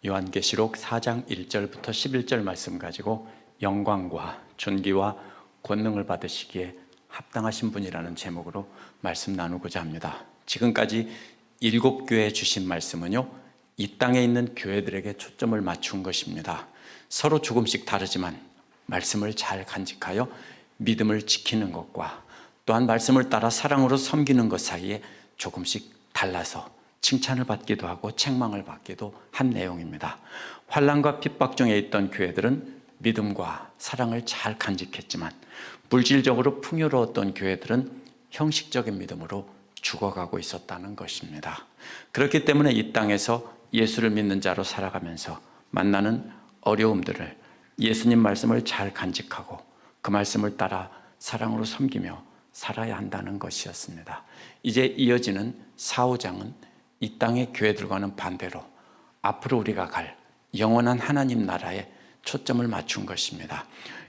요한계시록 4장 1절부터 11절 말씀 가지고 영광과 존귀와 권능을 받으시기에 합당하신 분이라는 제목으로 말씀 나누고자 합니다. 지금까지 7교회에 주신 말씀은요, 이 땅에 있는 교회들에게 초점을 맞춘 것입니다. 서로 조금씩 다르지만 말씀을 잘 간직하여 믿음을 지키는 것과 또한 말씀을 따라 사랑으로 섬기는 것 사이에 조금씩 달라서 칭찬을 받기도 하고 책망을 받기도 한 내용입니다. 환난과 핍박 중에 있던 교회들은 믿음과 사랑을 잘 간직했지만 물질적으로 풍요로웠던 교회들은 형식적인 믿음으로 죽어가고 있었다는 것입니다. 그렇기 때문에 이 땅에서 예수를 믿는 자로 살아가면서 만나는 어려움들을 예수님 말씀을 잘 간직하고 그 말씀을 따라 사랑으로 섬기며 살아야 한다는 것이었습니다. 이제 이어지는 4, 5장은 이 땅의 교회들과는 반대로 앞으로 우리가 갈 영원한 하나님 나라에 초점을 맞춘 것입니다.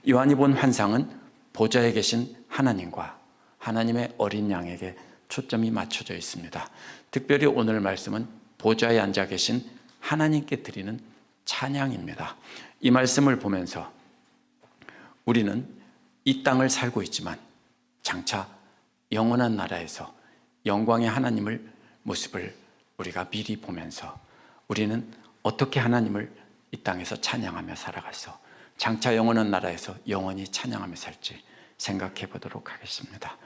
요한이 본 환상은 보좌에 계신 하나님과 하나님의 어린 양에게 초점이 맞춰져 있습니다. 특별히 오늘 말씀은 보좌에 앉아 계신 하나님께 드리는 찬양입니다. 이 말씀을 보면서 우리는 이 땅을 살고 있지만 장차 영원한 나라에서 영광의 하나님을 모습을 우리가 미리 보면서 우리는 어떻게 하나님을 이 땅에서 찬양하며 살아가서 장차 영원한 나라에서 영원히 찬양하며 살지 생각해 보도록 하겠습니다.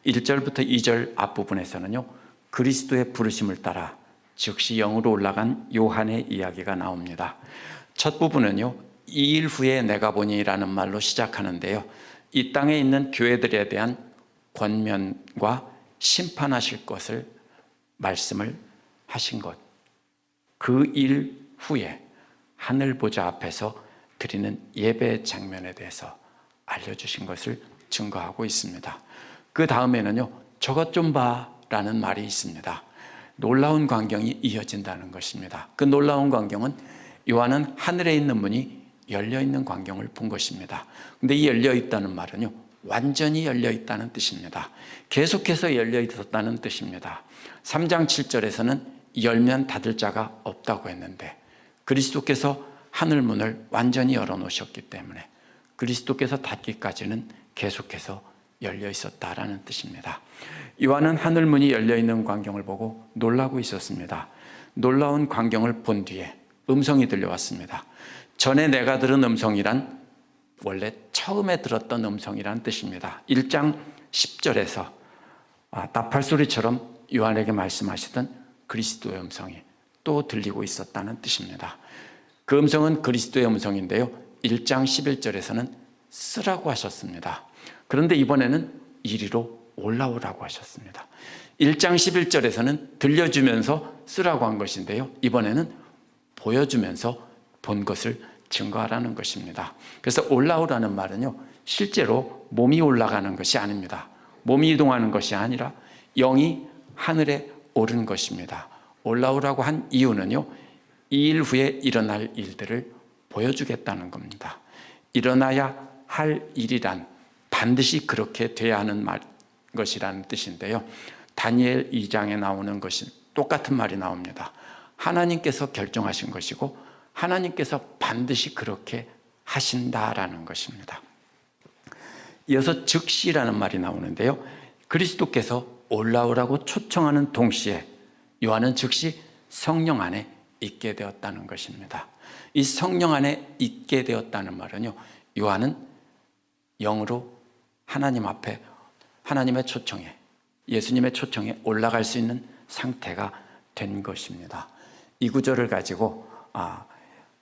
1절부터 2절 앞부분에서는요, 그리스도의 부르심을 따라 즉시 영으로 올라간 요한의 이야기가 나옵니다. 첫 부분은요, 2일 후에 내가 보니라는 말로 시작하는데요, 이 땅에 있는 교회들에 대한 권면과 심판하실 것을 말씀을 하신 것, 그 일 후에 하늘 보좌 앞에서 드리는 예배 장면에 대해서 알려주신 것을 증거하고 있습니다. 그 다음에는요, 저것 좀 봐 라는 말이 있습니다. 놀라운 광경이 이어진다는 것입니다. 그 놀라운 광경은 요한은 하늘에 있는 문이 열려있는 광경을 본 것입니다. 근데 이 열려있다는 말은요, 완전히 열려있다는 뜻입니다. 계속해서 열려있었다는 뜻입니다. 3장 7절에서는 열면 닫을 자가 없다고 했는데 그리스도께서 하늘문을 완전히 열어놓으셨기 때문에 그리스도께서 닫기까지는 계속해서 열려 있었다라는 뜻입니다. 요한은 하늘문이 열려있는 광경을 보고 놀라고 있었습니다. 놀라운 광경을 본 뒤에 음성이 들려왔습니다. 전에 내가 들은 음성이란 원래 처음에 들었던 음성이란 뜻입니다. 1장 10절에서 나팔소리처럼 요한에게 말씀하시던 그리스도의 음성이 또 들리고 있었다는 뜻입니다. 그 음성은 그리스도의 음성인데요, 1장 11절에서는 쓰라고 하셨습니다. 그런데 이번에는 이리로 올라오라고 하셨습니다. 1장 11절에서는 들려주면서 쓰라고 한 것인데요, 이번에는 보여주면서 본 것을 증거하라는 것입니다. 그래서 올라오라는 말은요, 실제로 몸이 올라가는 것이 아닙니다. 몸이 이동하는 것이 아니라 영이 하늘에 오른 것입니다. 올라오라고 한 이유는요, 2일 후에 일어날 일들을 보여주겠다는 겁니다. 일어나야 할 일이란 반드시 그렇게 돼야 하는 것이라는 뜻인데요, 다니엘 2장에 나오는 것이 똑같은 말이 나옵니다. 하나님께서 결정하신 것이고 하나님께서 반드시 그렇게 하신다라는 것입니다. 이어서 즉시라는 말이 나오는데요, 그리스도께서 올라오라고 초청하는 동시에 요한은 즉시 성령 안에 있게 되었다는 것입니다. 이 성령 안에 있게 되었다는 말은요, 요한은 영으로 하나님 앞에 하나님의 초청에, 예수님의 초청에 올라갈 수 있는 상태가 된 것입니다. 이 구절을 가지고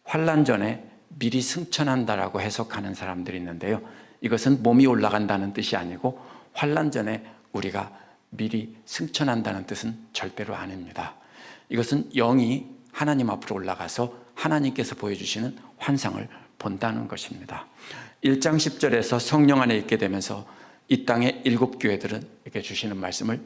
환난 전에 미리 승천한다라고 해석하는 사람들이 있는데요, 이것은 몸이 올라간다는 뜻이 아니고 환난 전에 우리가 미리 승천한다는 뜻은 절대로 아닙니다. 이것은 영이 하나님 앞으로 올라가서 하나님께서 보여주시는 환상을 본다는 것입니다. 1장 10절에서 성령 안에 있게 되면서 이 땅의 7교회들은 이렇게 주시는 말씀을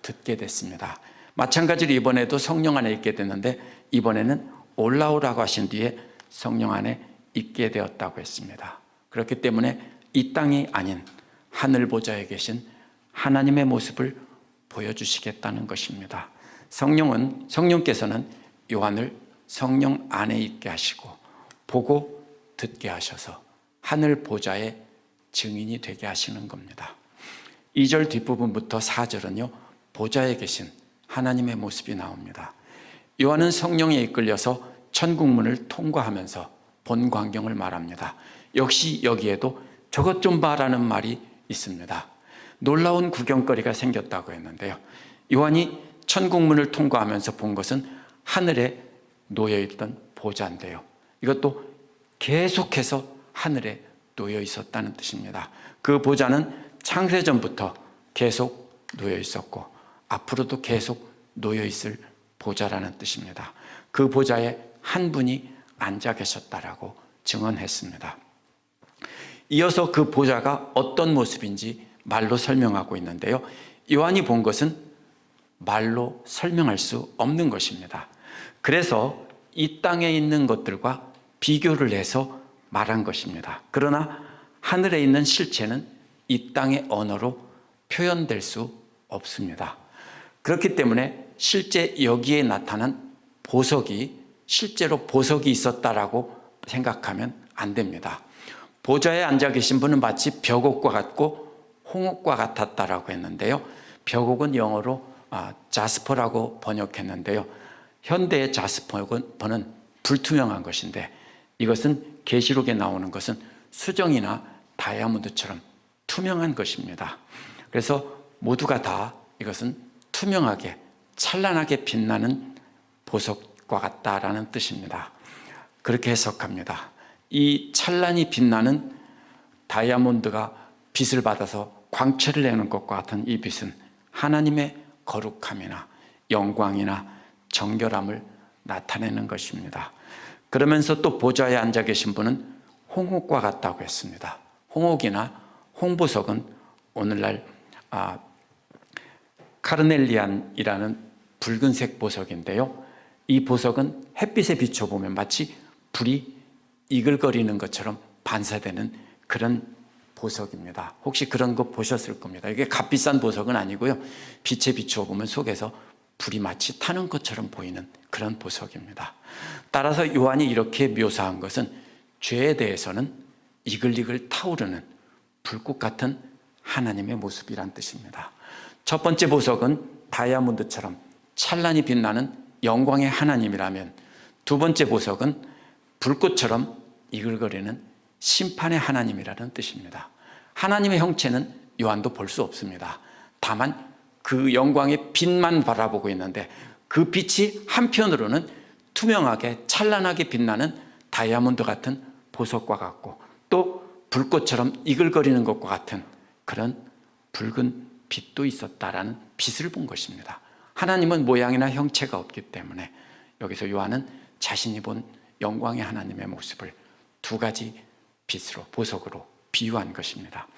듣게 됐습니다. 마찬가지로 이번에도 성령 안에 있게 됐는데 이번에는 올라오라고 하신 뒤에 성령 안에 있게 되었다고 했습니다. 그렇기 때문에 이 땅이 아닌 하늘 보좌에 계신 하나님의 모습을 보여주시겠다는 것입니다. 성령께서는 요한을 성령 안에 있게 하시고 보고 듣게 하셔서 하늘 보좌의 증인이 되게 하시는 겁니다. 2절 뒷부분부터 4절은요, 보좌에 계신 하나님의 모습이 나옵니다. 요한은 성령에 이끌려서 천국문을 통과하면서 본 광경을 말합니다. 역시 여기에도 저것 좀 봐라는 말이 있습니다. 놀라운 구경거리가 생겼다고 했는데요, 요한이 천국문을 통과하면서 본 것은 하늘에 놓여있던 보좌인데요, 이것도 계속해서 하늘에 놓여 있었다는 뜻입니다. 그 보좌는 창세전부터 계속 놓여 있었고 앞으로도 계속 놓여 있을 보좌라는 뜻입니다. 그 보좌에 한 분이 앉아 계셨다라고 증언했습니다. 이어서 그 보좌가 어떤 모습인지 말로 설명하고 있는데요, 요한이 본 것은 말로 설명할 수 없는 것입니다. 그래서 이 땅에 있는 것들과 비교를 해서 말한 것입니다. 그러나 하늘에 있는 실체는 이 땅의 언어로 표현될 수 없습니다. 그렇기 때문에 실제 여기에 나타난 보석이 실제로 보석이 있었다라고 생각하면 안 됩니다. 보좌에 앉아 계신 분은 마치 벽옥과 같고 홍옥과 같았다라고 했는데요, 벽옥은 영어로 자스퍼라고 번역했는데요, 현대의 자스퍼는 불투명한 것인데 이것은 계시록에 나오는 것은 수정이나 다이아몬드처럼 투명한 것입니다. 그래서 모두가 다 이것은 투명하게 찬란하게 빛나는 보석과 같다라는 뜻입니다. 그렇게 해석합니다. 이 찬란히 빛나는 다이아몬드가 빛을 받아서 광채를 내는 것과 같은 이 빛은 하나님의 거룩함이나 영광이나 정결함을 나타내는 것입니다. 그러면서 또 보좌에 앉아 계신 분은 홍옥과 같다고 했습니다. 홍옥이나 홍보석은 오늘날 카르넬리안이라는 붉은색 보석인데요, 이 보석은 햇빛에 비춰보면 마치 불이 이글거리는 것처럼 반사되는 그런 보석입니다. 혹시 그런 거 보셨을 겁니다. 이게 값비싼 보석은 아니고요, 빛에 비추어보면 속에서 불이 마치 타는 것처럼 보이는 그런 보석입니다. 따라서 요한이 이렇게 묘사한 것은 죄에 대해서는 이글이글 타오르는 불꽃 같은 하나님의 모습이란 뜻입니다. 첫 번째 보석은 다이아몬드처럼 찬란히 빛나는 영광의 하나님이라면, 두 번째 보석은 불꽃처럼 이글거리는 심판의 하나님이라는 뜻입니다. 하나님의 형체는 요한도 볼 수 없습니다. 다만 그 영광의 빛만 바라보고 있는데 그 빛이 한편으로는 투명하게 찬란하게 빛나는 다이아몬드 같은 보석과 같고 또 불꽃처럼 이글거리는 것과 같은 그런 붉은 빛도 있었다라는 빛을 본 것입니다. 하나님은 모양이나 형체가 없기 때문에 여기서 요한은 자신이 본 영광의 하나님의 모습을 두 가지 빛으로, 보석으로 비유한 것입니다.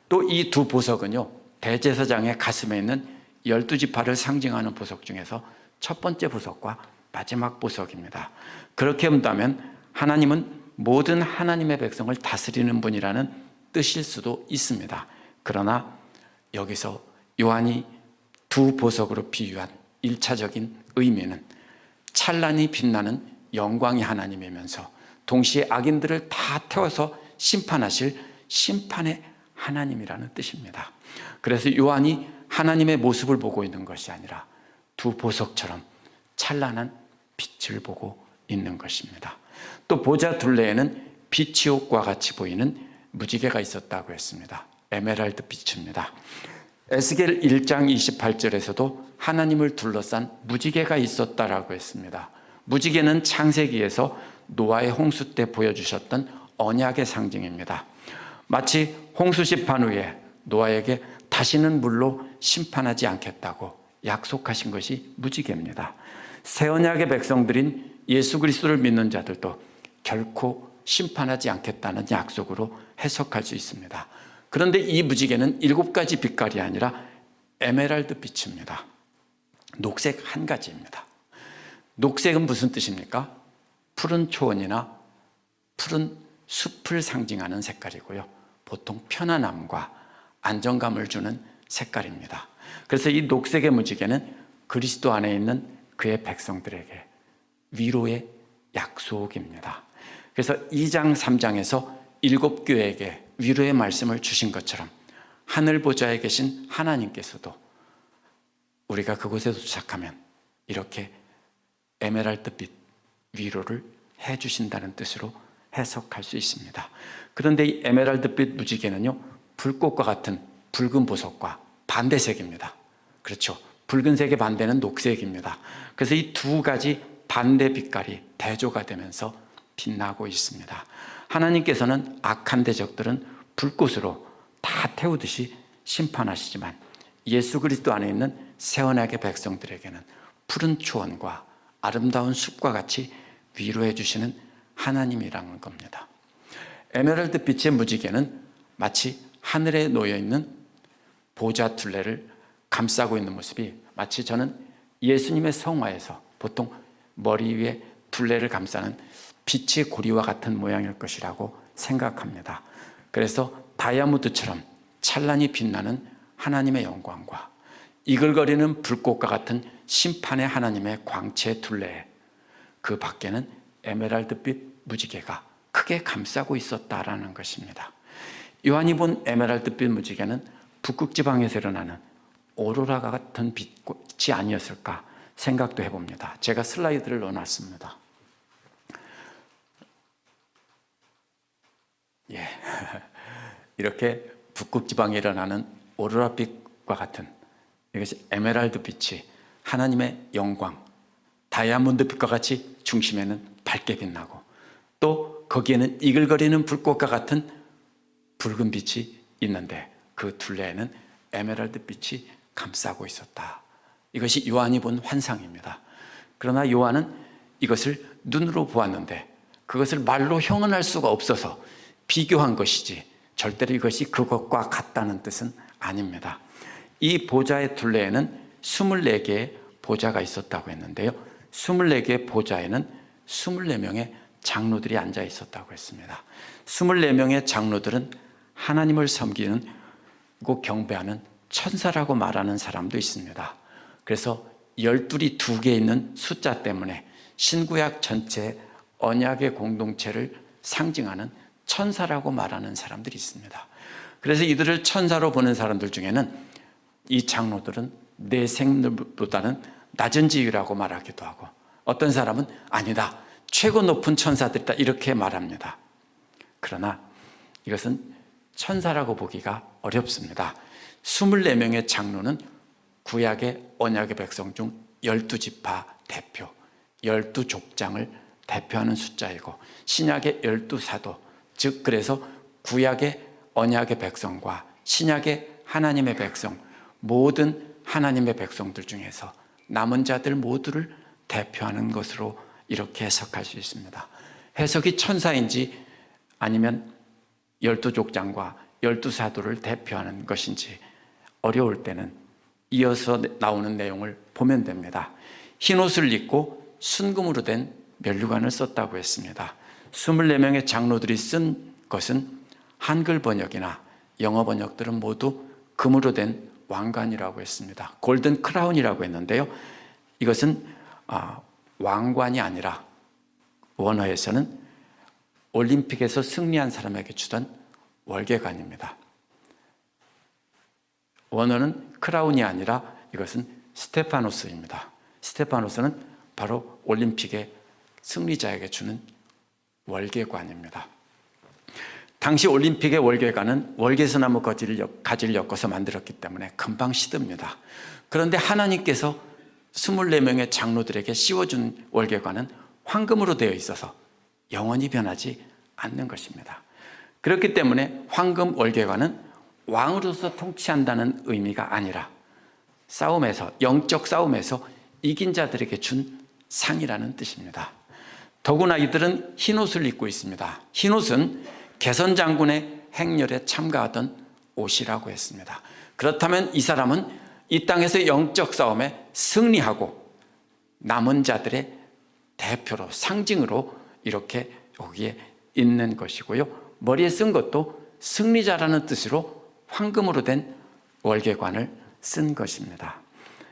또 이 두 보석은요, 대제사장의 가슴에 있는 12지파를 상징하는 보석 중에서 첫 번째 보석과 마지막 보석입니다. 그렇게 본다면 하나님은 모든 하나님의 백성을 다스리는 분이라는 뜻일 수도 있습니다. 그러나 여기서 요한이 두 보석으로 비유한 1차적인 의미는 찬란히 빛나는 영광의 하나님이면서 동시에 악인들을 다 태워서 심판하실 심판의 하나님이라는 뜻입니다. 그래서 요한이 하나님의 모습을 보고 있는 것이 아니라 두 보석처럼 찬란한 빛을 보고 있는 것입니다. 또 보좌 둘레에는 빛이 옷과 같이 보이는 무지개가 있었다고 했습니다. 에메랄드 빛입니다. 에스겔 1장 28절에서도 하나님을 둘러싼 무지개가 있었다라고 했습니다. 무지개는 창세기에서 노아의 홍수 때 보여주셨던 언약의 상징입니다. 마치 홍수 심판 후에 노아에게 다시는 물로 심판하지 않겠다고 약속하신 것이 무지개입니다. 새 언약의 백성들인 예수 그리스도를 믿는 자들도 결코 심판하지 않겠다는 약속으로 해석할 수 있습니다. 그런데 이 무지개는 7가지 빛깔이 아니라 에메랄드 빛입니다. 녹색 한 가지입니다. 녹색은 무슨 뜻입니까? 푸른 초원이나 푸른 숲을 상징하는 색깔이고요, 보통 편안함과 안정감을 주는 색깔입니다. 그래서 이 녹색의 무지개는 그리스도 안에 있는 그의 백성들에게 위로의 약속입니다. 그래서 2장 3장에서 7교회에게 위로의 말씀을 주신 것처럼 하늘 보좌에 계신 하나님께서도 우리가 그곳에 도착하면 이렇게 에메랄드빛 위로를 해주신다는 뜻으로 해석할 수 있습니다. 그런데 이 에메랄드빛 무지개는요, 불꽃과 같은 붉은 보석과 반대색입니다. 그렇죠. 붉은색의 반대는 녹색입니다. 그래서 이 두 가지 반대 빛깔이 대조가 되면서 빛나고 있습니다. 하나님께서는 악한 대적들은 불꽃으로 다 태우듯이 심판하시지만 예수 그리스도 안에 있는 새 언약의 백성들에게는 푸른 초원과 아름다운 숲과 같이 위로해 주시는 하나님이라는 겁니다. 에메랄드 빛의 무지개는 마치 하늘에 놓여 있는 보좌 둘레를 감싸고 있는 모습이 마치 저는 예수님의 성화에서 보통 머리 위에 둘레를 감싸는 빛의 고리와 같은 모양일 것이라고 생각합니다. 그래서 다이아몬드처럼 찬란히 빛나는 하나님의 영광과 이글거리는 불꽃과 같은 심판의 하나님의 광채 둘레, 그 밖에는 에메랄드빛 무지개가 크게 감싸고 있었다라는 것입니다. 요한이 본 에메랄드빛 무지개는 북극 지방에서 일어나는 오로라 같은 빛이 아니었을까 생각도 해봅니다. 제가 슬라이드를 넣어놨습니다. 예, 이렇게 북극 지방에 일어나는 오로라 빛과 같은 이것이 에메랄드 빛이 하나님의 영광, 다이아몬드 빛과 같이 중심에는 밝게 빛나고 또 거기에는 이글거리는 불꽃과 같은 붉은 빛이 있는데 그 둘레에는 에메랄드 빛이 감싸고 있었다. 이것이 요한이 본 환상입니다. 그러나 요한은 이것을 눈으로 보았는데 그것을 말로 형언할 수가 없어서 비교한 것이지 절대로 이것이 그것과 같다는 뜻은 아닙니다. 이 보좌의 둘레에는 24개의 보좌가 있었다고 했는데요, 24개의 보좌에는 24명의 장로들이 앉아 있었다고 했습니다. 24명의 장로들은 하나님을 섬기고 경배하는 천사라고 말하는 사람도 있습니다. 그래서 12이 2개 있는 숫자 때문에 신구약 전체 언약의 공동체를 상징하는 천사라고 말하는 사람들이 있습니다. 그래서 이들을 천사로 보는 사람들 중에는 이 장로들은 내생들보다는 낮은 지위라고 말하기도 하고, 어떤 사람은 아니다, 최고 높은 천사들이다, 이렇게 말합니다. 그러나 이것은 천사라고 보기가 어렵습니다. 24명의 장로는 구약의 언약의 백성 중 12지파 대표, 12족장을 대표하는 숫자이고, 신약의 12사도, 즉 그래서 구약의 언약의 백성과 신약의 하나님의 백성, 모든 하나님의 백성들 중에서 남은 자들 모두를 대표하는 것으로 이렇게 해석할 수 있습니다. 해석이 천사인지 아니면 12족장과 12사도를 대표하는 것인지 어려울 때는 이어서 나오는 내용을 보면 됩니다. 흰옷을 입고 순금으로 된 면류관을 썼다고 했습니다. 24명의 장로들이 쓴 것은 한글 번역이나 영어 번역들은 모두 금으로 된 왕관이라고 했습니다. 골든 크라운이라고 했는데요, 이것은 왕관이 아니라 원어에서는 올림픽에서 승리한 사람에게 주던 월계관입니다. 원어는 크라운이 아니라 이것은 스테파노스입니다. 스테파노스는 바로 올림픽의 승리자에게 주는 월계관입니다. 당시 올림픽의 월계관은 월계소나무 가지를 엮어서 만들었기 때문에 금방 시듭니다. 그런데 하나님께서 24명의 장로들에게 씌워준 월계관은 황금으로 되어 있어서 영원히 변하지 않는 것입니다. 그렇기 때문에 황금 월계관은 왕으로서 통치한다는 의미가 아니라 싸움에서, 영적 싸움에서 이긴 자들에게 준 상이라는 뜻입니다. 더구나 이들은 흰옷을 입고 있습니다. 흰옷은 개선 장군의 행렬에 참가하던 옷이라고 했습니다. 그렇다면 이 사람은 이 땅에서 영적 싸움에 승리하고 남은 자들의 대표로, 상징으로 이렇게 여기에 있는 것이고요, 머리에 쓴 것도 승리자라는 뜻으로 황금으로 된 월계관을 쓴 것입니다.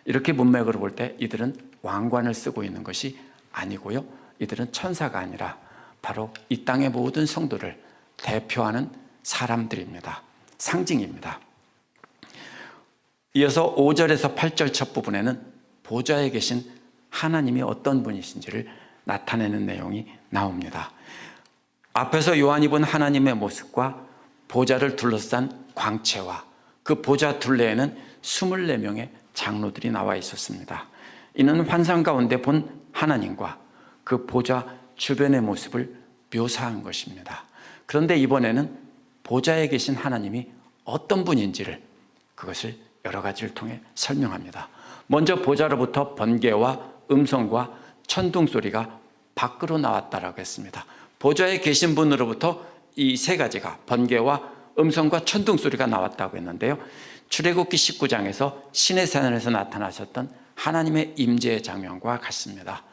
이렇게 문맥으로 볼 때 이들은 왕관을 쓰고 있는 것이 아니고요, 이들은 천사가 아니라 바로 이 땅의 모든 성도를 대표하는 사람들입니다. 상징입니다. 이어서 5절에서 8절 첫 부분에는 보좌에 계신 하나님이 어떤 분이신지를 나타내는 내용이 나옵니다. 앞에서 요한이 본 하나님의 모습과 보좌를 둘러싼 광채와 그 보좌 둘레에는 24명의 장로들이 나와 있었습니다. 이는 환상 가운데 본 하나님과 그 보좌 주변의 모습을 묘사한 것입니다. 그런데 이번에는 보좌에 계신 하나님이 어떤 분인지를 그것을 여러 가지를 통해 설명합니다. 먼저 보좌로부터 번개와 음성과 천둥 소리가 밖으로 나왔다라고 했습니다. 보좌에 계신 분으로부터 이 세 가지가 번개와 음성과 천둥 소리가 나왔다고 했는데요. 출애굽기 19장에서 시내산에서 나타나셨던 하나님의 임재의 장면과 같습니다.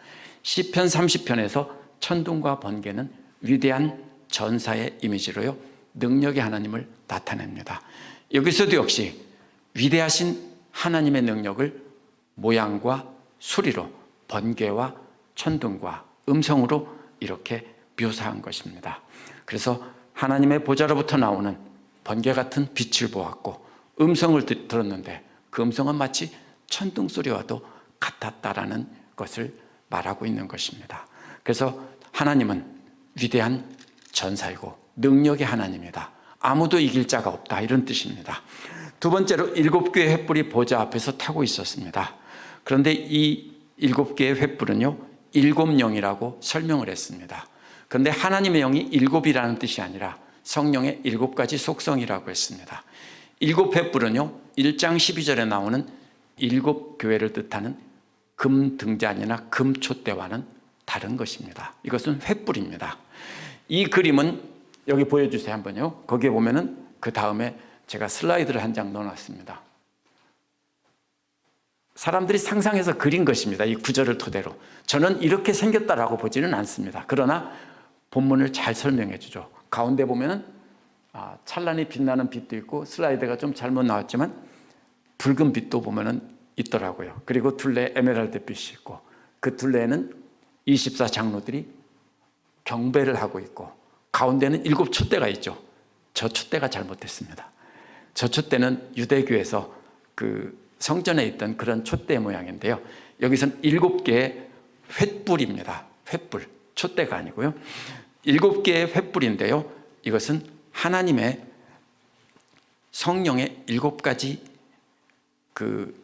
시편 30편에서 천둥과 번개는 위대한 전사의 이미지로요, 능력의 하나님을 나타냅니다. 여기서도 역시 위대하신 하나님의 능력을 모양과 소리로 번개와 천둥과 음성으로 이렇게 묘사한 것입니다. 그래서 하나님의 보좌로부터 나오는 번개 같은 빛을 보았고 음성을 들었는데 그 음성은 마치 천둥 소리와도 같았다라는 것을 말하고 있는 것입니다. 그래서 하나님은 위대한 전사이고 능력의 하나님이다. 아무도 이길 자가 없다, 이런 뜻입니다. 두 번째로 7개의 횃불이 보좌 앞에서 타고 있었습니다. 그런데 이 7개의 횃불은요 7영이라고 설명을 했습니다. 그런데 하나님의 영이 7이라는 뜻이 아니라 성령의 7가지 속성이라고 했습니다. 7횃불은요 1장 12절에 나오는 7교회를 뜻하는 금등잔이나 금촛대와는 다른 것입니다. 이것은 횃불입니다. 이 그림은 여기 보여주세요 한번요. 거기에 보면은 그 다음에 제가 슬라이드를 한 장 넣어놨습니다. 사람들이 상상해서 그린 것입니다. 이 구절을 토대로. 저는 이렇게 생겼다라고 보지는 않습니다. 그러나 본문을 잘 설명해 주죠. 가운데 보면은 찬란히 빛나는 빛도 있고, 슬라이드가 좀 잘못 나왔지만 붉은 빛도 보면은 있더라고요. 그리고 둘레에 에메랄드 빛이 있고, 그 둘레에는 24장로들이 경배를 하고 있고, 가운데는 7 촛대가 있죠. 저 촛대가 잘못됐습니다. 저 촛대는 유대교에서 그 성전에 있던 그런 촛대 모양인데요. 여기서는 7개의 횃불입니다. 횃불, 촛대가 아니고요. 7개의 횃불인데요. 이것은 하나님의 성령의 7가지 그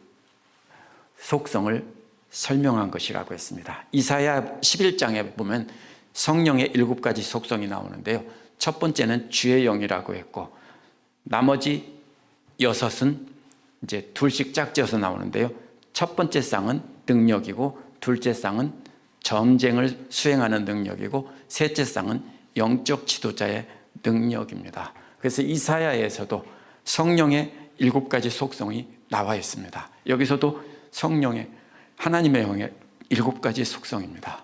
속성을 설명한 것이라고 했습니다. 이사야 11장에 보면 성령의 7가지 속성이 나오는데요. 첫 번째는 주의 영이라고 했고, 나머지 6은 이제 둘씩 짝지어서 나오는데요. 첫 번째 쌍은 능력이고, 둘째 쌍은 전쟁을 수행하는 능력이고, 셋째 쌍은 영적 지도자의 능력입니다. 그래서 이사야에서도 성령의 7가지 속성이 나와 있습니다. 여기서도 성령의, 하나님의 영의 7가지 속성입니다.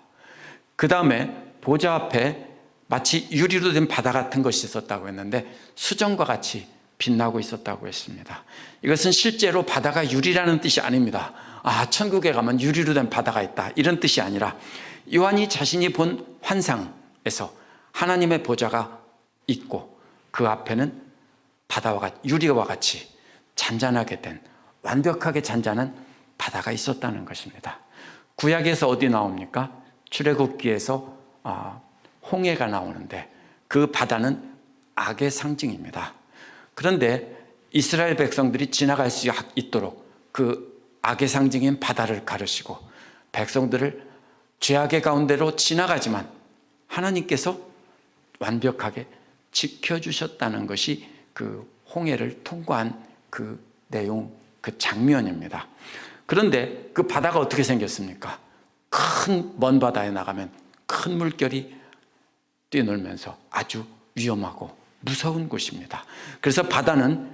그 다음에 보좌 앞에 마치 유리로 된 바다 같은 것이 있었다고 했는데 수정과 같이 빛나고 있었다고 했습니다. 이것은 실제로 바다가 유리라는 뜻이 아닙니다. 천국에 가면 유리로 된 바다가 있다, 이런 뜻이 아니라 요한이 자신이 본 환상에서 하나님의 보좌가 있고 그 앞에는 바다와 같이, 유리와 같이 잔잔하게 된, 완벽하게 잔잔한 바다가 있었다는 것입니다. 구약에서 어디 나옵니까? 출애굽기에서 홍해가 나오는데 그 바다는 악의 상징입니다. 그런데 이스라엘 백성들이 지나갈 수 있도록 그 악의 상징인 바다를 가르시고 백성들을 죄악의 가운데로 지나가지만 하나님께서 완벽하게 지켜주셨다는 것이 그 홍해를 통과한 그 내용, 그 장면입니다. 그런데 그 바다가 어떻게 생겼습니까? 큰 먼 바다에 나가면 큰 물결이 뛰놀면서 아주 위험하고 무서운 곳입니다. 그래서 바다는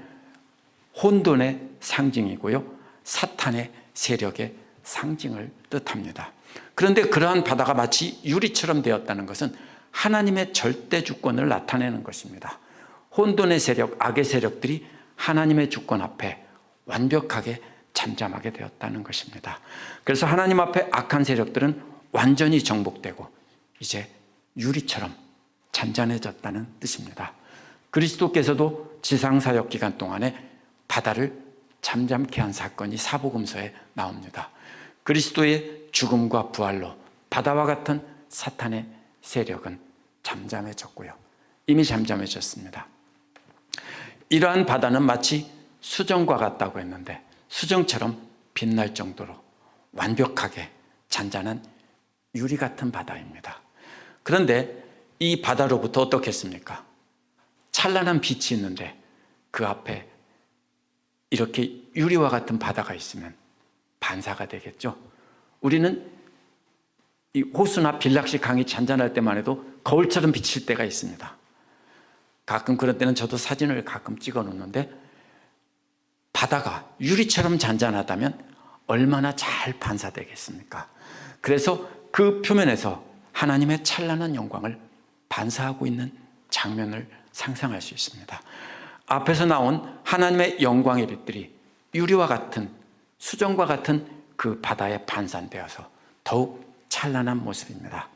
혼돈의 상징이고요, 사탄의 세력의 상징을 뜻합니다. 그런데 그러한 바다가 마치 유리처럼 되었다는 것은 하나님의 절대 주권을 나타내는 것입니다. 혼돈의 세력, 악의 세력들이 하나님의 주권 앞에 완벽하게 잠잠하게 되었다는 것입니다. 그래서 하나님 앞에 악한 세력들은 완전히 정복되고 이제 유리처럼 잔잔해졌다는 뜻입니다. 그리스도께서도 지상사역 기간 동안에 바다를 잠잠케 한 사건이 사복음서에 나옵니다. 그리스도의 죽음과 부활로 바다와 같은 사탄의 세력은 잠잠해졌고요. 이미 잠잠해졌습니다. 이러한 바다는 마치 수정과 같다고 했는데 수정처럼 빛날 정도로 완벽하게 잔잔한 유리 같은 바다입니다. 그런데 이 바다로부터 어떻겠습니까? 찬란한 빛이 있는데 그 앞에 이렇게 유리와 같은 바다가 있으면 반사가 되겠죠. 우리는 이 호수나 빌락시 강이 잔잔할 때만 해도 거울처럼 비칠 때가 있습니다. 가끔 그런 때는 저도 사진을 가끔 찍어 놓는데 바다가 유리처럼 잔잔하다면 얼마나 잘 반사되겠습니까? 그래서 그 표면에서 하나님의 찬란한 영광을 반사하고 있는 장면을 상상할 수 있습니다. 앞에서 나온 하나님의 영광의 빛들이 유리와 같은 수정과 같은 그 바다에 반사되어서 더욱 찬란한 모습입니다.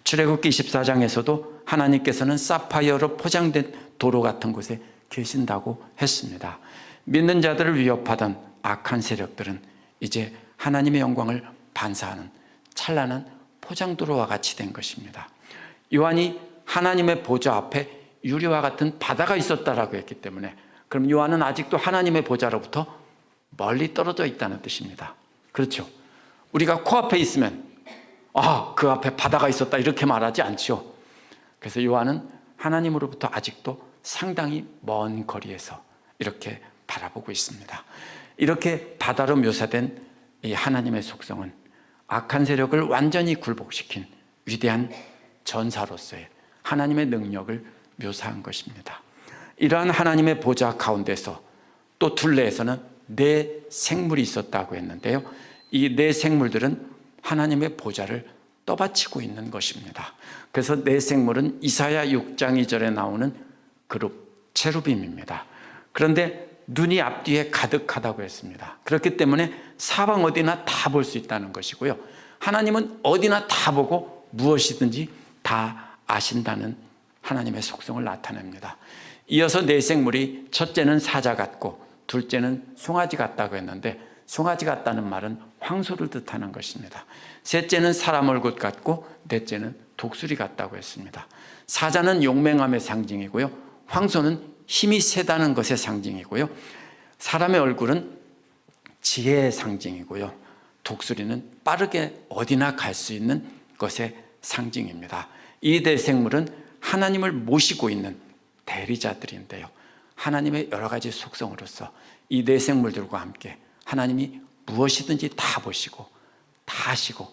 출애굽기 24장에서도 하나님께서는 사파이어로 포장된 도로 같은 곳에 계신다고 했습니다. 믿는 자들을 위협하던 악한 세력들은 이제 하나님의 영광을 반사하는 찬란한 포장도로와 같이 된 것입니다. 요한이 하나님의 보좌 앞에 유리와 같은 바다가 있었다라고 했기 때문에 그럼 요한은 아직도 하나님의 보좌로부터 멀리 떨어져 있다는 뜻입니다. 그렇죠? 우리가 코앞에 있으면 그 앞에 바다가 있었다 이렇게 말하지 않죠. 그래서 요한은 하나님으로부터 아직도 상당히 먼 거리에서 이렇게 바라보고 있습니다. 이렇게 바다로 묘사된 이 하나님의 속성은 악한 세력을 완전히 굴복시킨 위대한 전사로서의 하나님의 능력을 묘사한 것입니다. 이러한 하나님의 보좌 가운데서 또 둘레에서는 네 생물이 있었다고 했는데요. 이 네 생물들은 하나님의 보좌를 떠받치고 있는 것입니다. 그래서 네 생물은 이사야 6장 2절에 나오는 그룹 체루빔입니다. 그런데 눈이 앞뒤에 가득하다고 했습니다. 그렇기 때문에 사방 어디나 다 볼 수 있다는 것이고요. 하나님은 어디나 다 보고 무엇이든지 다 아신다는 하나님의 속성을 나타냅니다. 이어서 네 생물이 첫째는 사자 같고 둘째는 송아지 같다고 했는데 송아지 같다는 말은 황소를 뜻하는 것입니다. 셋째는 사람 얼굴 같고 넷째는 독수리 같다고 했습니다. 사자는 용맹함의 상징이고요. 황소는 힘이 세다는 것의 상징이고요. 사람의 얼굴은 지혜의 상징이고요. 독수리는 빠르게 어디나 갈 수 있는 것의 상징입니다. 이 네 생물은 하나님을 모시고 있는 대리자들인데요. 하나님의 여러 가지 속성으로서 이 네 생물들과 함께 하나님이 무엇이든지 다 보시고 다 아시고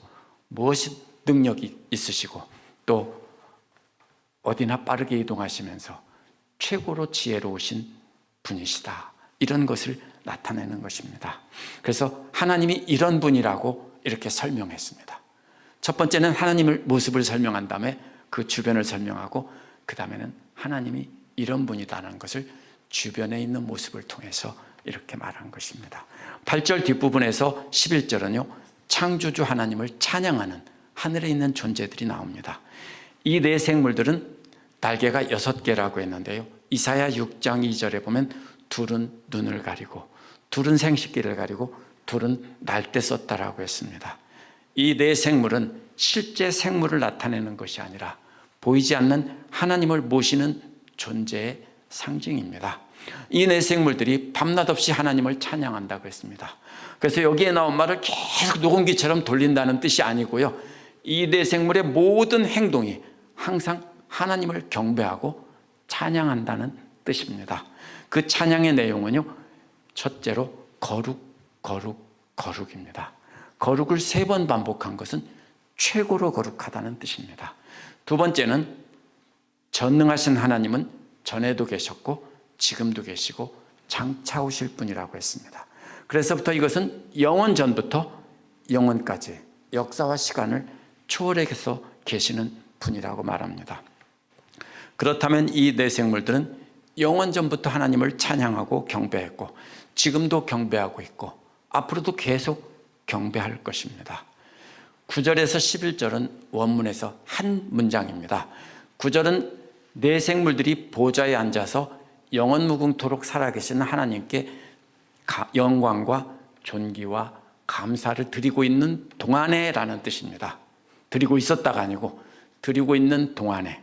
무엇이 능력이 있으시고 또 어디나 빠르게 이동하시면서 최고로 지혜로우신 분이시다. 이런 것을 나타내는 것입니다. 그래서 하나님이 이런 분이라고 이렇게 설명했습니다. 첫 번째는 하나님의 모습을 설명한 다음에 그 주변을 설명하고 그 다음에는 하나님이 이런 분이다라는 것을 주변에 있는 모습을 통해서 이렇게 말한 것입니다. 8절 뒷부분에서 11절은요. 창조주 하나님을 찬양하는 하늘에 있는 존재들이 나옵니다. 이 네 생물들은 날개가 6개라고 했는데요. 이사야 6장 2절에 보면 둘은 눈을 가리고 둘은 생식기를 가리고 둘은 날대 썼다라고 했습니다. 이 네 생물은 실제 생물을 나타내는 것이 아니라 보이지 않는 하나님을 모시는 존재의 상징입니다. 이 네 생물들이 밤낮 없이 하나님을 찬양한다고 했습니다. 그래서 여기에 나온 말을 계속 녹음기처럼 돌린다는 뜻이 아니고요. 이 네 생물의 모든 행동이 항상 하나님을 경배하고 찬양한다는 뜻입니다. 그 찬양의 내용은요. 첫째로 거룩, 거룩, 거룩입니다. 거룩을 3번 반복한 것은 최고로 거룩하다는 뜻입니다. 두 번째는 전능하신 하나님은 전에도 계셨고 지금도 계시고 장차 오실 분이라고 했습니다. 그래서부터 이것은 영원 전부터 영원까지 역사와 시간을 초월해서 계시는 분이라고 말합니다. 그렇다면 이 네 생물들은 영원 전부터 하나님을 찬양하고 경배했고 지금도 경배하고 있고 앞으로도 계속 경배할 것입니다. 9절에서 11절은 원문에서 한 문장입니다. 9절은 내 생물들이 보좌에 앉아서 영원무궁토록 살아계신 하나님께 영광과 존귀와 감사를 드리고 있는 동안에 라는 뜻입니다. 드리고 있었다가 아니고 드리고 있는 동안에,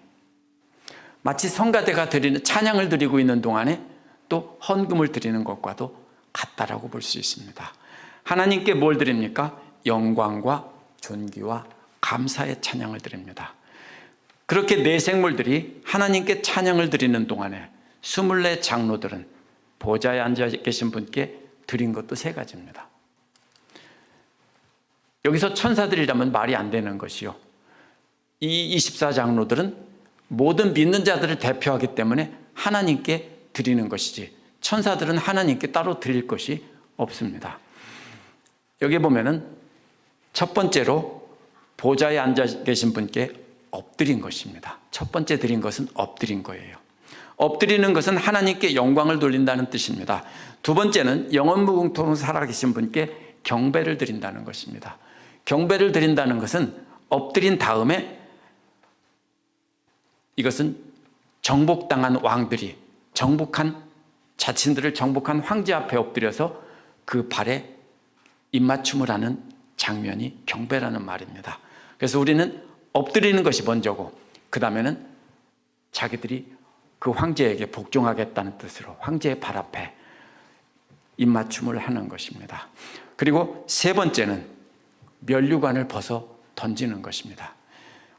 마치 성가대가 드리는 찬양을 드리고 있는 동안에 또 헌금을 드리는 것과도 같다라고 볼 수 있습니다. 하나님께 뭘 드립니까? 영광과 존귀와 감사의 찬양을 드립니다. 그렇게 내 생물들이 하나님께 찬양을 드리는 동안에 24 장로들은 보좌에 앉아 계신 분께 드린 것도 3가지입니다. 여기서 천사들이라면 말이 안 되는 것이요, 이 24 장로들은 모든 믿는 자들을 대표하기 때문에 하나님께 드리는 것이지 천사들은 하나님께 따로 드릴 것이 없습니다. 여기 보면은 첫 번째로 보좌에 앉아 계신 분께 엎드린 것입니다. 첫 번째 드린 것은 엎드린 거예요. 엎드리는 것은 하나님께 영광을 돌린다는 뜻입니다. 두 번째는 영원무궁토록 살아계신 분께 경배를 드린다는 것입니다. 경배를 드린다는 것은 엎드린 다음에 이것은 정복당한 왕들이 자신들을 정복한 황제 앞에 엎드려서 그 발에 입맞춤을 하는 장면이 경배라는 말입니다. 그래서 우리는 엎드리는 것이 먼저고 그 다음에는 자기들이 그 황제에게 복종하겠다는 뜻으로 황제의 발 앞에 입맞춤을 하는 것입니다. 그리고 3번째는 면류관을 벗어 던지는 것입니다.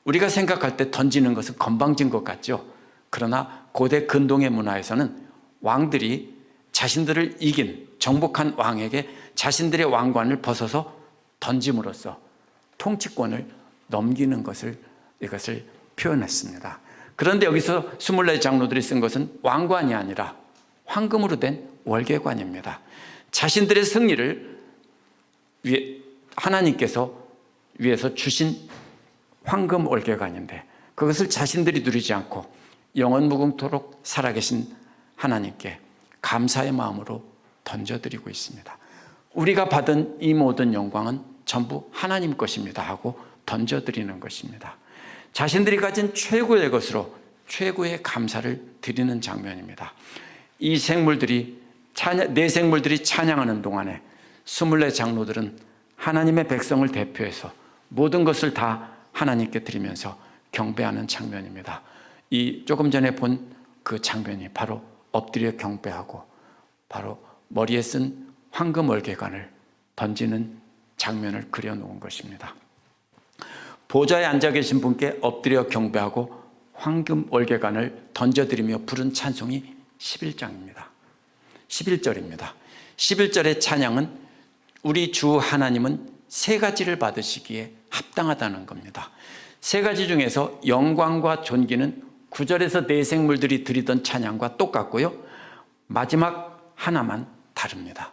우리가 생각할 때 던지는 것은 건방진 것 같죠. 그러나 고대 근동의 문화에서는 왕들이 자신들을 이긴 정복한 왕에게 자신들의 왕관을 벗어서 던짐으로써 통치권을 넘기는 이것을 표현했습니다. 그런데 여기서 24 장로들이 쓴 것은 왕관이 아니라 황금으로 된 월계관입니다. 자신들의 승리를 하나님께서 위해서 주신 황금 월계관인데 그것을 자신들이 누리지 않고 영원무궁토록 살아계신 하나님께 감사의 마음으로 던져드리고 있습니다. 우리가 받은 이 모든 영광은 전부 하나님 것입니다 하고 던져드리는 것입니다. 자신들이 가진 최고의 것으로 최고의 감사를 드리는 장면입니다. 이 생물들이 내 생물들이 찬양하는 동안에 24 장로들은 하나님의 백성을 대표해서 모든 것을 다 하나님께 드리면서 경배하는 장면입니다. 이 조금 전에 본 그 장면이 바로 엎드려 경배하고 바로 머리에 쓴 황금 월계관을 던지는 장면을 그려놓은 것입니다. 보좌에 앉아 계신 분께 엎드려 경배하고 황금 월계관을 던져드리며 부른 찬송이 11장입니다. 11절입니다. 11절의 찬양은 우리 주 하나님은 3가지를 받으시기에 합당하다는 겁니다. 3가지 중에서 영광과 존귀는 9절에서 내 생물들이 드리던 찬양과 똑같고요, 마지막 하나만 다릅니다.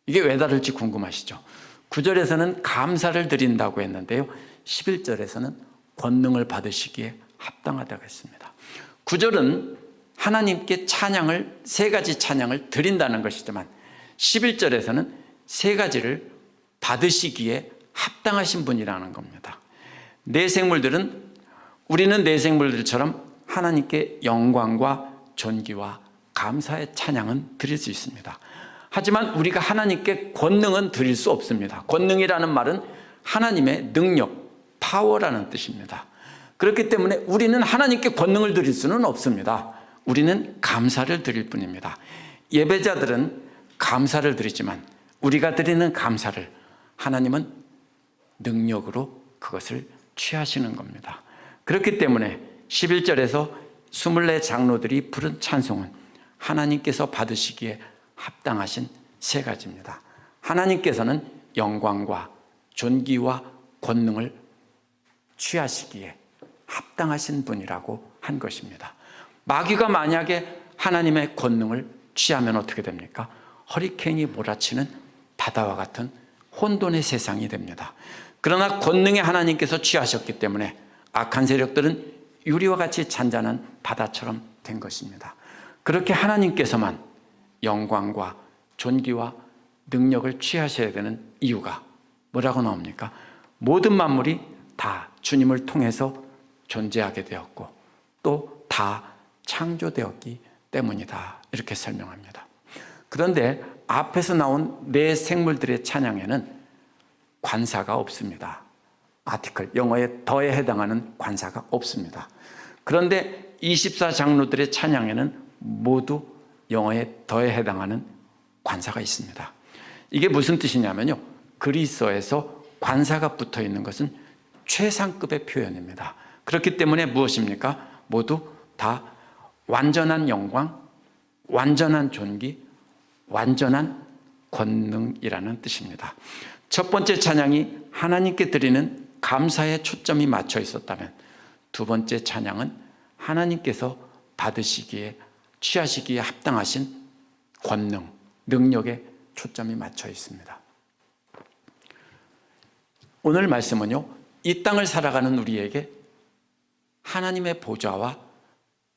이게 왜 다를지 궁금하시죠? 9절에서는 감사를 드린다고 했는데요, 11절에서는 권능을 받으시기에 합당하다고 했습니다. 9절은 하나님께 찬양을 3가지 찬양을 드린다는 것이지만 11절에서는 3가지를 받으시기에 합당하신 분이라는 겁니다. 내 생물들은 우리는 내 생물들처럼 하나님께 영광과 존귀와 감사의 찬양은 드릴 수 있습니다. 하지만 우리가 하나님께 권능은 드릴 수 없습니다. 권능이라는 말은 하나님의 능력, 파워라는 뜻입니다. 그렇기 때문에 우리는 하나님께 권능을 드릴 수는 없습니다. 우리는 감사를 드릴 뿐입니다. 예배자들은 감사를 드리지만 우리가 드리는 감사를 하나님은 능력으로 그것을 취하시는 겁니다. 그렇기 때문에 11절에서 24 장로들이 부른 찬송은 하나님께서 받으시기에 합당하신 3가지입니다. 하나님께서는 영광과 존귀와 권능을 취하시기에 합당하신 분이라고 한 것입니다. 마귀가 만약에 하나님의 권능을 취하면 어떻게 됩니까? 허리케인이 몰아치는 바다와 같은 혼돈의 세상이 됩니다. 그러나 권능의 하나님께서 취하셨기 때문에 악한 세력들은 유리와 같이 잔잔한 바다처럼 된 것입니다. 그렇게 하나님께서만 영광과 존귀와 능력을 취하셔야 되는 이유가 뭐라고 나옵니까? 모든 만물이 다 주님을 통해서 존재하게 되었고 또 다 창조되었기 때문이다. 이렇게 설명합니다. 그런데 앞에서 나온 네 생물들의 찬양에는 관사가 없습니다. 아티클, 영어의 더에 해당하는 관사가 없습니다. 그런데 24장로들의 찬양에는 모두 영어의 더에 해당하는 관사가 있습니다. 이게 무슨 뜻이냐면요, 그리스어에서 관사가 붙어 있는 것은 최상급의 표현입니다. 그렇기 때문에 무엇입니까? 모두 다 완전한 영광, 완전한 존귀, 완전한 권능이라는 뜻입니다. 첫 번째 찬양이 하나님께 드리는 감사의 초점이 맞춰 있었다면, 두 번째 찬양은 하나님께서 받으시기에, 취하시기에 합당하신 권능, 능력에 초점이 맞춰 있습니다. 오늘 말씀은요, 이 땅을 살아가는 우리에게 하나님의 보좌와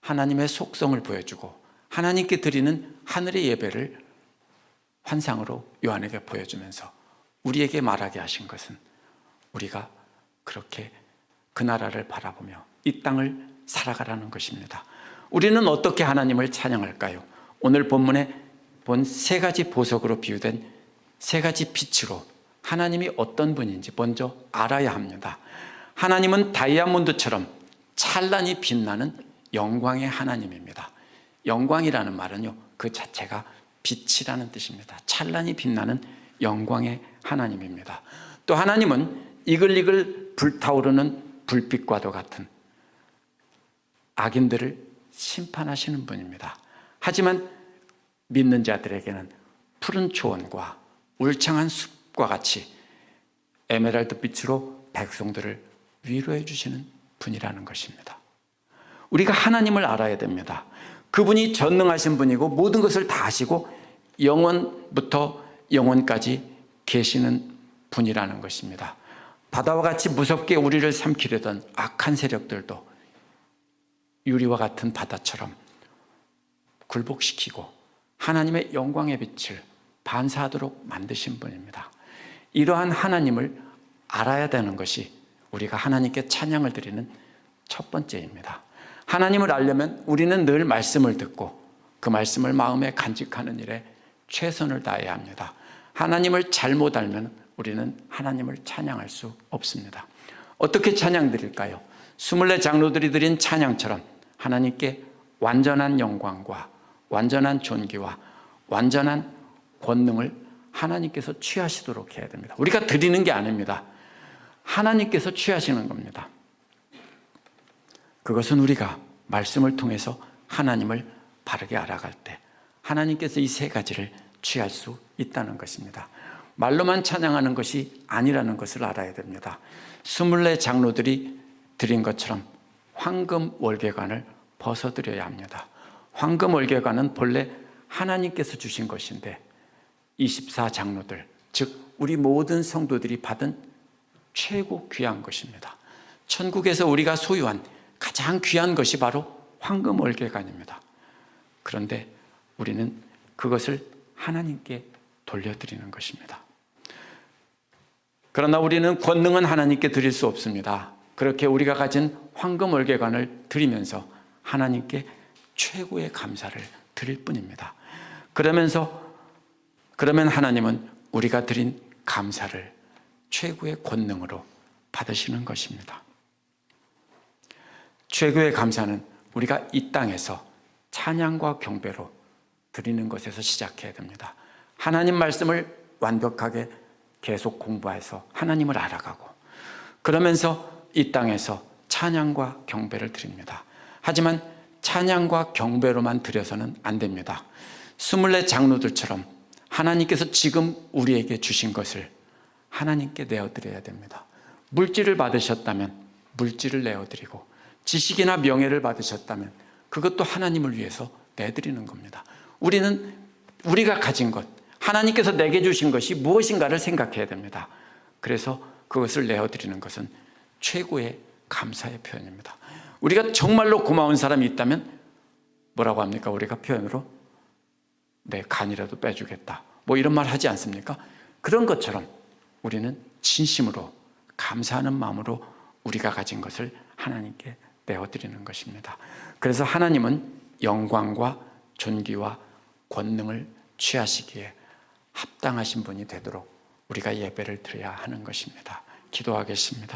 하나님의 속성을 보여주고 하나님께 드리는 하늘의 예배를 환상으로 요한에게 보여주면서 우리에게 말하게 하신 것은, 우리가 그렇게 그 나라를 바라보며 이 땅을 살아가라는 것입니다. 우리는 어떻게 하나님을 찬양할까요? 오늘 본문에 본 세 가지 보석으로 비유된 세 가지 빛으로 하나님이 어떤 분인지 먼저 알아야 합니다. 하나님은 다이아몬드처럼 찬란히 빛나는 영광의 하나님입니다. 영광이라는 말은요, 그 자체가 빛이라는 뜻입니다. 찬란히 빛나는 영광의 하나님입니다. 또 하나님은 이글이글 불타오르는 불빛과도 같은 악인들을 심판하시는 분입니다. 하지만 믿는 자들에게는 푸른 초원과 울창한 숲과 같이 에메랄드 빛으로 백성들을 위로해 주시는 분이라는 것입니다. 우리가 하나님을 알아야 됩니다. 그분이 전능하신 분이고 모든 것을 다 아시고 영원부터 영원까지 계시는 분이라는 것입니다. 바다와 같이 무섭게 우리를 삼키려던 악한 세력들도 유리와 같은 바다처럼 굴복시키고 하나님의 영광의 빛을 반사하도록 만드신 분입니다. 이러한 하나님을 알아야 되는 것이 우리가 하나님께 찬양을 드리는 첫 번째입니다. 하나님을 알려면 우리는 늘 말씀을 듣고 그 말씀을 마음에 간직하는 일에 최선을 다해야 합니다. 하나님을 잘못 알면 우리는 하나님을 찬양할 수 없습니다. 어떻게 찬양 드릴까요? 24장로들이 드린 찬양처럼 하나님께 완전한 영광과 완전한 존귀와 완전한 권능을 하나님께서 취하시도록 해야 됩니다. 우리가 드리는 게 아닙니다. 하나님께서 취하시는 겁니다. 그것은 우리가 말씀을 통해서 하나님을 바르게 알아갈 때 하나님께서 이 세 가지를 취할 수 있다는 것입니다. 말로만 찬양하는 것이 아니라는 것을 알아야 됩니다. 24장로들이 드린 것처럼 황금 월계관을 벗어드려야 합니다. 황금 월계관은 본래 하나님께서 주신 것인데 24장로들, 즉 우리 모든 성도들이 받은 최고 귀한 것입니다. 천국에서 우리가 소유한 가장 귀한 것이 바로 황금 월계관입니다. 그런데 우리는 그것을 하나님께 돌려드리는 것입니다. 그러나 우리는 권능은 하나님께 드릴 수 없습니다. 그렇게 우리가 가진 황금 월계관을 드리면서 하나님께 최고의 감사를 드릴 뿐입니다. 그러면 하나님은 우리가 드린 감사를 최고의 권능으로 받으시는 것입니다. 최고의 감사는 우리가 이 땅에서 찬양과 경배로 드리는 것에서 시작해야 됩니다. 하나님 말씀을 완벽하게 계속 공부해서 하나님을 알아가고 그러면서 이 땅에서 찬양과 경배를 드립니다. 하지만 찬양과 경배로만 드려서는 안 됩니다. 24장로들처럼 하나님께서 지금 우리에게 주신 것을 하나님께 내어드려야 됩니다. 물질을 받으셨다면 물질을 내어드리고 지식이나 명예를 받으셨다면 그것도 하나님을 위해서 내드리는 겁니다. 우리는 우리가 가진 것, 하나님께서 내게 주신 것이 무엇인가를 생각해야 됩니다. 그래서 그것을 내어드리는 것은 최고의 감사의 표현입니다. 우리가 정말로 고마운 사람이 있다면 뭐라고 합니까? 우리가 표현으로 내 간이라도 빼주겠다, 뭐 이런 말 하지 않습니까? 그런 것처럼 우리는 진심으로 감사하는 마음으로 우리가 가진 것을 하나님께 내어드리는 것입니다. 그래서 하나님은 영광과 존귀와 권능을 취하시기에 합당하신 분이 되도록 우리가 예배를 드려야 하는 것입니다. 기도하겠습니다.